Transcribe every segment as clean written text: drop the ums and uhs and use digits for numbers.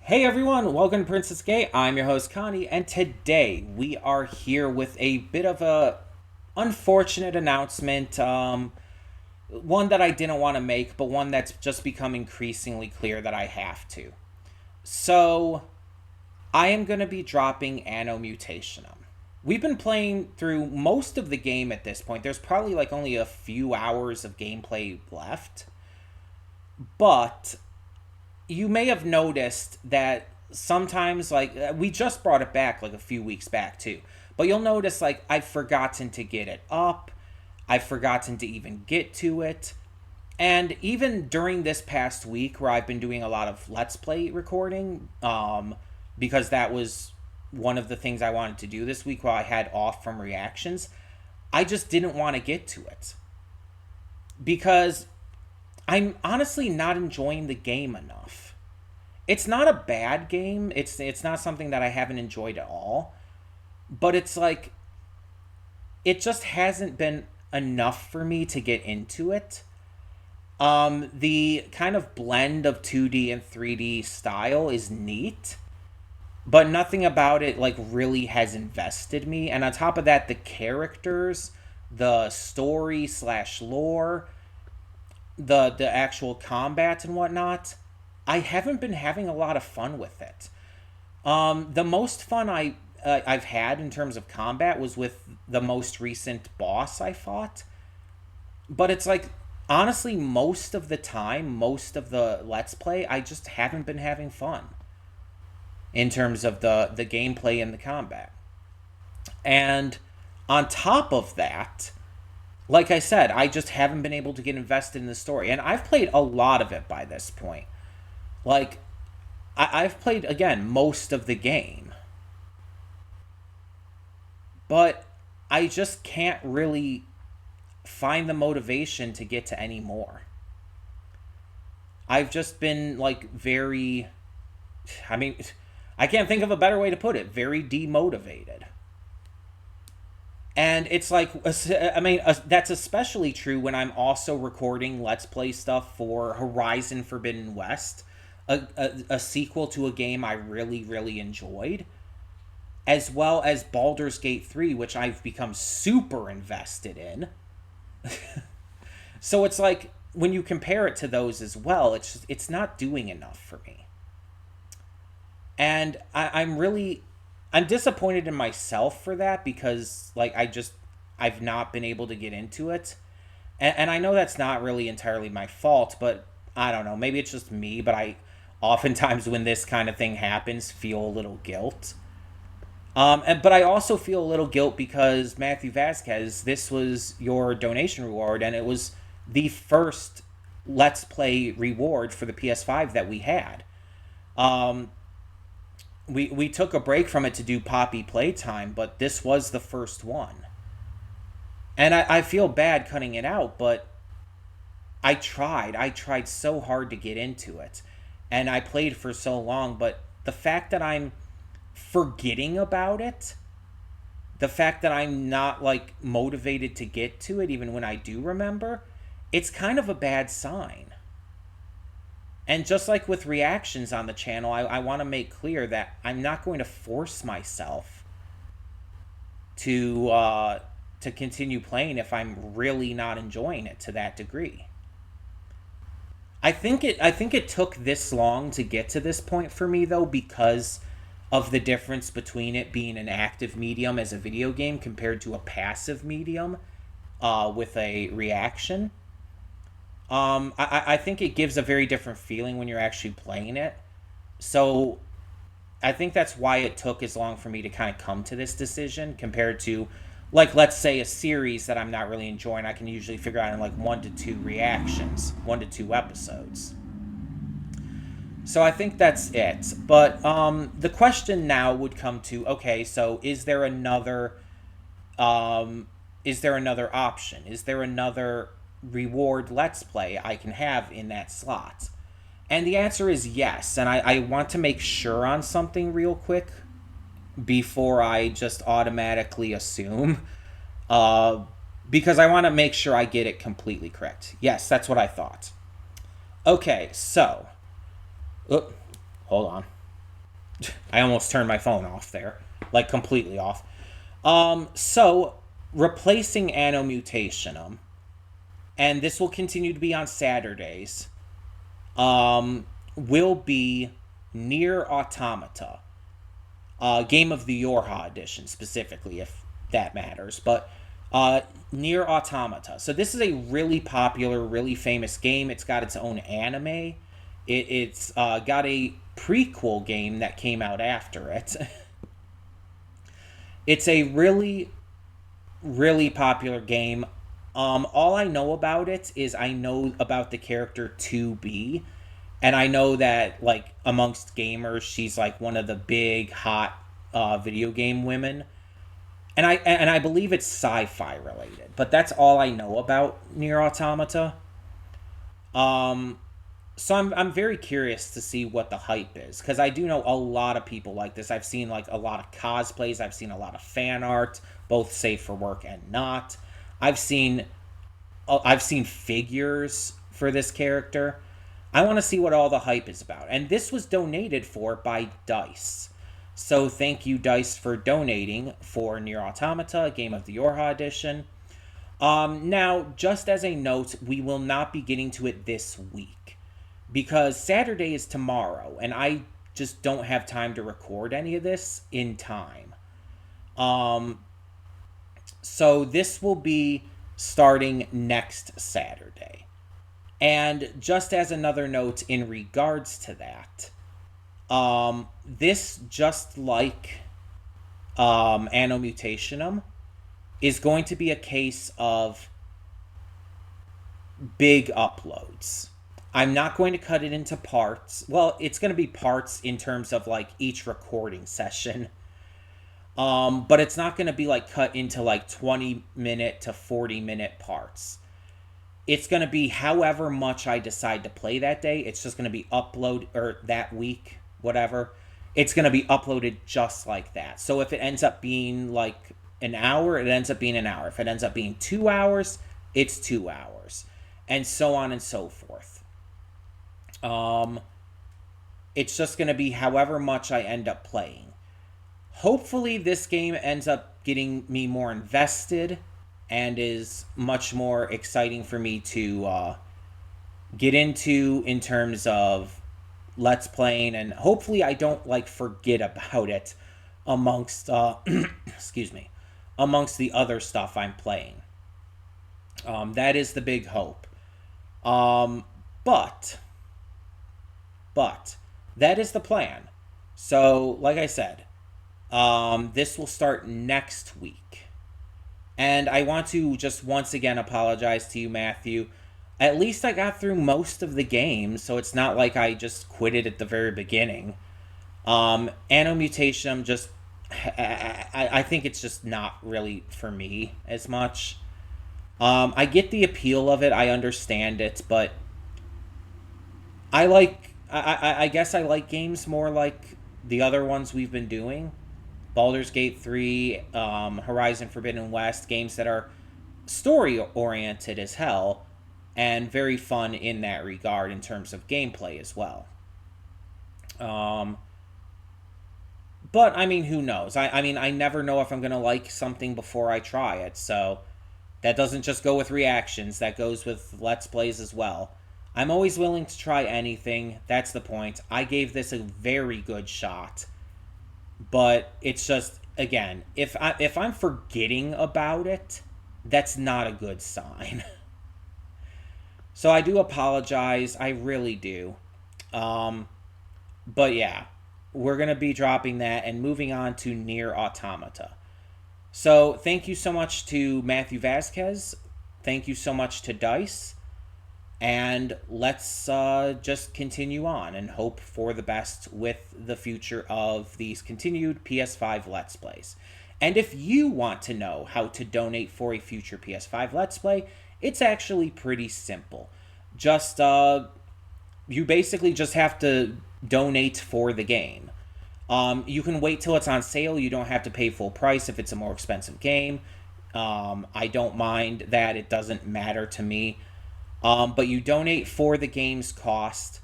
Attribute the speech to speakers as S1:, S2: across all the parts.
S1: Hey everyone, welcome to Princess Gay. I'm your host Connie, and today we are here with a bit of a unfortunate announcement. One that I didn't want to make, but one that's just become increasingly clear that I have to. So, I am going to be dropping Anno Mutationum. We've been playing through most of the game at this point. There's probably like only a few hours of gameplay left, but you may have noticed that sometimes we just brought it back like a few weeks back too, but you'll notice like I've forgotten to get it up, I've forgotten to even get to it. And even during this past week where I've been doing a lot of let's play recording, because that was one of the things I wanted to do this week while I had off from reactions, I just didn't want to get to it because I'm honestly not enjoying the game enough. It's not a bad game. It's not something that I haven't enjoyed at all, but it's like it just hasn't been enough for me to get into it. The kind of blend of 2D and 3D style is neat, but nothing about it like really has invested me. And on top of that, the characters, the story slash lore, the actual combat and whatnot, I haven't been having a lot of fun with it. The most fun I've had in terms of combat was with the most recent boss I fought, but it's like honestly most of the time, most of the let's play, I just haven't been having fun in terms of the gameplay and the combat. And on top of that, like I said, I just haven't been able to get invested in the story. And I've played a lot of it by this point. Like, I've played, again, most of the game. But I just can't really find the motivation to get to any more. I've just been, like, very. I mean, I can't think of a better way to put it. Very demotivated. And it's like, I mean, that's especially true when I'm also recording Let's Play stuff for Horizon Forbidden West, a sequel to a game I really, really enjoyed, as well as Baldur's Gate 3, which I've become super invested in. So it's like, when you compare it to those as well, it's not doing enough for me. And I'm disappointed in myself for that because like I've not been able to get into it. And I know that's not really entirely my fault, but I don't know, maybe it's just me, but I oftentimes when this kind of thing happens feel a little guilt. But I also feel a little guilt because Matthew Vasquez, this was your donation reward, and it was the first Let's Play reward for the PS5 that we had. Um, we took a break from it to do Poppy Playtime, but this was the first one. And I feel bad cutting it out, but I tried. I tried so hard to get into it. And I played for so long, but the fact that I'm forgetting about it, the fact that I'm not like motivated to get to it even when I do remember, it's kind of a bad sign. And just like with reactions on the channel, I want to make clear that I'm not going to force myself to continue playing if I'm really not enjoying it to that degree. I think it took this long to get to this point for me though because of the difference between it being an active medium as a video game compared to a passive medium with a reaction. I think it gives a very different feeling when you're actually playing it. So I think that's why it took as long for me to kind of come to this decision compared to, like, let's say a series that I'm not really enjoying. I can usually figure out in like 1 to 2 reactions, 1 to 2 episodes. So I think that's it. But the question now would come to, okay, so is there another option? Is there another reward let's play I can have in that slot? And the answer is yes. And I want to make sure on something real quick before I just automatically assume. Because I want to make sure I get it completely correct. Yes, that's what I thought. Okay, so. Hold on. I almost turned my phone off there, like completely off. So replacing Anno Mutationum, and this will continue to be on Saturdays, will be Nier Automata, Game of the Yorha edition specifically, if that matters. But Nier Automata. So this is a really popular, really famous game. It's got its own anime. It's got a prequel game that came out after it. It's a really, really popular game. All I know about it is I know about the character 2B, and I know that like amongst gamers, she's like one of the big hot video game women, and I believe it's sci-fi related. But that's all I know about Nier Automata. Um, so I'm very curious to see what the hype is because I do know a lot of people like this. I've seen like a lot of cosplays. I've seen a lot of fan art, both safe for work and not. I've seen I've seen figures for this character. I want to see what all the hype is about. And this was donated for by Dice. So thank you, Dice, for donating for Nier Automata, Game of the Yorha edition. Now, just as a note, we will not be getting to it this week because Saturday is tomorrow, and I just don't have time to record any of this in time. Um, so this will be starting next Saturday. And just as another note in regards to that, this, just like Anno Mutationum, is going to be a case of big uploads. I'm not going to cut it into parts. Well, it's going to be parts in terms of like each recording session. But it's not going to be like cut into like 20-minute to 40-minute parts. It's going to be however much I decide to play that day. It's just going to be upload or that week, whatever. It's going to be uploaded just like that. So if it ends up being like an hour, it ends up being an hour. If it ends up being 2 hours, it's 2 hours. And so on and so forth. Um, it's just going to be however much I end up playing. Hopefully this game ends up getting me more invested and is much more exciting for me to get into in terms of let's playing, and hopefully I don't like forget about it amongst excuse me, amongst the other stuff I'm playing. That is the big hope. Um, but but that is the plan. So like I said, this will start next week. And I want to just once again apologize to you, Matthew. At least I got through most of the game, so it's not like I just quit it at the very beginning. Anno Mutation, just I think it's just not really for me as much. I get the appeal of it, I understand it, but I guess I like games more like the other ones we've been doing. Baldur's Gate 3, Horizon Forbidden West, games that are story oriented as hell and very fun in that regard in terms of gameplay as well. Um, but I mean, who knows? I mean, I never know if I'm going to like something before I try it, so that doesn't just go with reactions, that goes with Let's Plays as well. I'm always willing to try anything, that's the point. I gave this a very good shot. But it's just again, if I'm forgetting about it, that's not a good sign. So I do apologize, I really do. Um, but yeah, we're gonna be dropping that and moving on to Nier Automata. So thank you so much to Matthew Vasquez. Thank you so much to Dice. And let's just continue on and hope for the best with the future of these continued PS5 Let's Plays. And if you want to know how to donate for a future PS5 Let's Play, it's actually pretty simple. Just, you basically just have to donate for the game. You can wait till it's on sale. You don't have to pay full price if it's a more expensive game. I don't mind that. It doesn't matter to me. But you donate for the game's cost.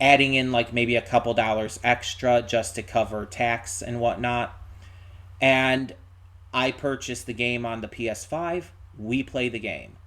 S1: adding in like maybe a couple dollars extra just to cover tax and whatnot. And I purchased the game on the PS5. We play the game.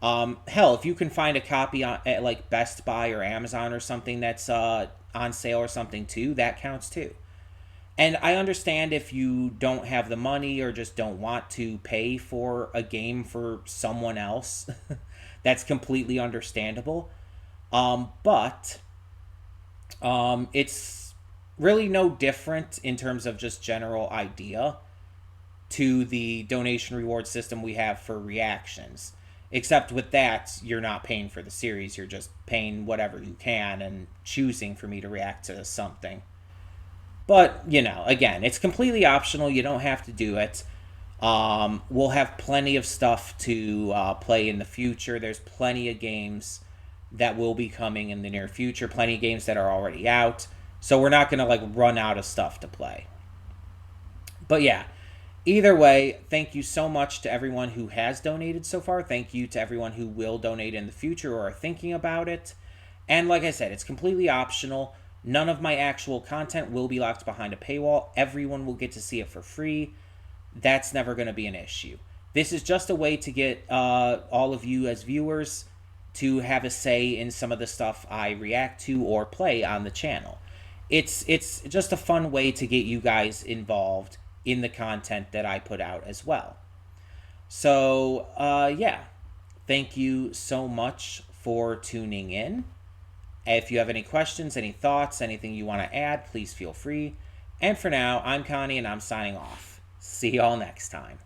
S1: Hell, if you can find a copy at like Best Buy or Amazon or something that's on sale or something too, that counts too. And I understand if you don't have the money or just don't want to pay for a game for someone else. That's completely understandable. But it's really no different in terms of just general idea to the donation reward system we have for reactions. Except with that, you're not paying for the series, you're just paying whatever you can and choosing for me to react to something. But, again, it's completely optional. You don't have to do it. We'll have plenty of stuff to play in the future. There's plenty of games that will be coming in the near future, plenty of games that are already out. So we're not going to like run out of stuff to play. But yeah, either way, thank you so much to everyone who has donated so far. Thank you to everyone who will donate in the future or are thinking about it. And like I said, it's completely optional. None of my actual content will be locked behind a paywall. Everyone will get to see it for free. That's never going to be an issue. This is just a way to get all of you as viewers to have a say in some of the stuff I react to or play on the channel. It's just a fun way to get you guys involved in the content that I put out as well. So, yeah. Thank you so much for tuning in. If you have any questions, any thoughts, anything you want to add, please feel free. And for now, I'm Connie and I'm signing off. See y'all next time.